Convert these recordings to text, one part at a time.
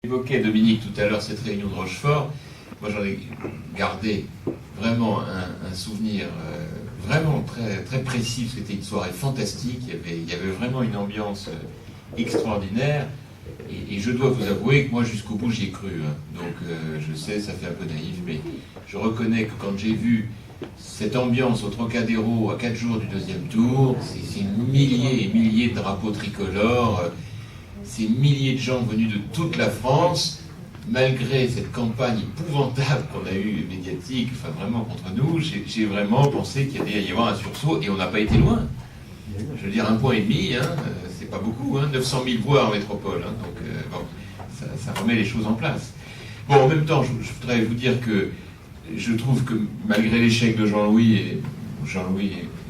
Évoquait Dominique tout à l'heure cette réunion de Rochefort. Moi j'en ai gardé vraiment un souvenir vraiment très, très précis, parce que c'était une soirée fantastique, il y avait vraiment une ambiance extraordinaire, et je dois vous avouer que moi jusqu'au bout j'y ai cru. Donc je sais, ça fait un peu naïf, mais je reconnais que quand j'ai vu cette ambiance au Trocadéro à 4 jours du deuxième tour, c'est milliers et milliers de drapeaux tricolores, ces milliers de gens venus de toute la France, malgré cette campagne épouvantable qu'on a eue médiatique, enfin vraiment contre nous, j'ai vraiment pensé qu'il allait y avoir un sursaut, et on n'a pas été loin. Je veux dire, 1,5 point, c'est pas beaucoup, 900 000 voix en métropole, donc bon, ça remet les choses en place. Bon, en même temps, je voudrais vous dire que je trouve que malgré l'échec de Jean-Louis, et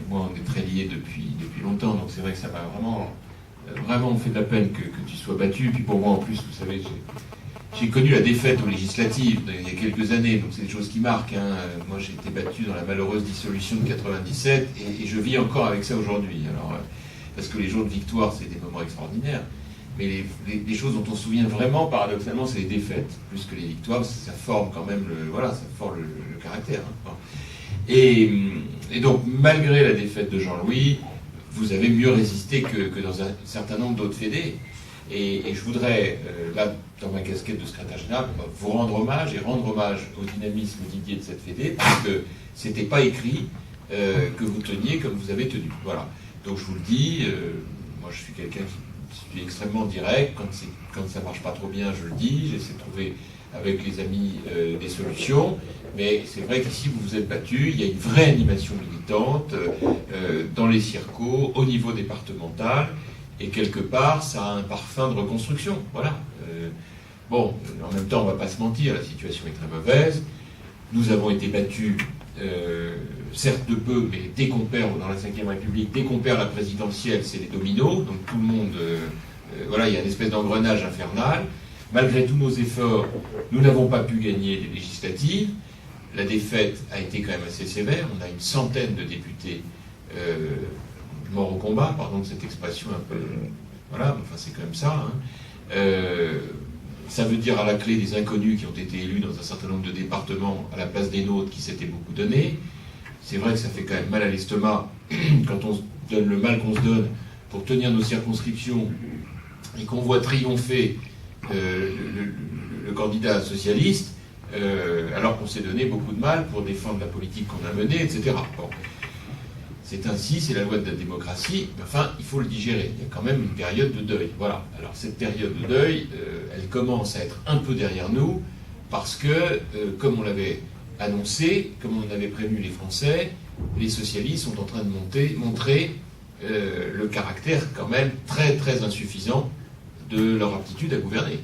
moi on est très liés depuis longtemps, donc c'est vrai que ça m'a vraiment fait de la peine que tu sois battu. Puis pour moi en plus, vous savez, j'ai connu la défaite aux législatives il y a quelques années, donc c'est des choses qui marquent. Moi j'ai été battu dans la malheureuse dissolution de 97, et je vis encore avec ça aujourd'hui. Alors, parce que les jours de victoire, c'est des moments extraordinaires, mais les choses dont on se souvient vraiment, paradoxalement, c'est les défaites. Plus que les victoires, ça forme quand même ça forme le caractère. Et donc, malgré la défaite de Jean-Louis, vous avez mieux résisté que dans un certain nombre d'autres fédés. Et je voudrais, là, dans ma casquette de secrétaire général, vous rendre hommage et rendre hommage au dynamisme Didier de cette fédé, parce que c'était pas écrit que vous teniez comme vous avez tenu. Voilà. Donc je vous le dis, moi je suis quelqu'un qui est extrêmement direct. Quand ça marche pas trop bien, je le dis. J'essaie de trouver avec les amis des solutions. Mais c'est vrai qu'ici, vous vous êtes battu. Il y a une vraie animation militante dans les circos, au niveau départemental. Et quelque part, ça a un parfum de reconstruction. Voilà. Bon, en même temps, on ne va pas se mentir, la situation est très mauvaise. Nous avons été battus, certes de peu, mais dès qu'on perd, dans la Ve République, dès qu'on perd la présidentielle, c'est les dominos. Donc tout le monde... voilà, il y a une espèce d'engrenage infernal. Malgré tous nos efforts, nous n'avons pas pu gagner les législatives. La défaite a été quand même assez sévère. On a une centaine de députés morts au combat, pardon de cette expression un peu... Voilà, enfin c'est quand même ça. Ça veut dire à la clé des inconnus qui ont été élus dans un certain nombre de départements à la place des nôtres qui s'étaient beaucoup donné. C'est vrai que ça fait quand même mal à l'estomac quand on se donne le mal qu'on se donne pour tenir nos circonscriptions et qu'on voit triompher le candidat socialiste alors qu'on s'est donné beaucoup de mal pour défendre la politique qu'on a menée, etc. Bon. C'est ainsi, c'est la loi de la démocratie, enfin, il faut le digérer. Il y a quand même une période de deuil. Voilà. Alors, cette période de deuil, elle commence à être un peu derrière nous, parce que, comme on l'avait annoncé, comme on avait prévenu les Français, les socialistes sont en train de montrer le caractère quand même très, très insuffisant de leur aptitude à gouverner.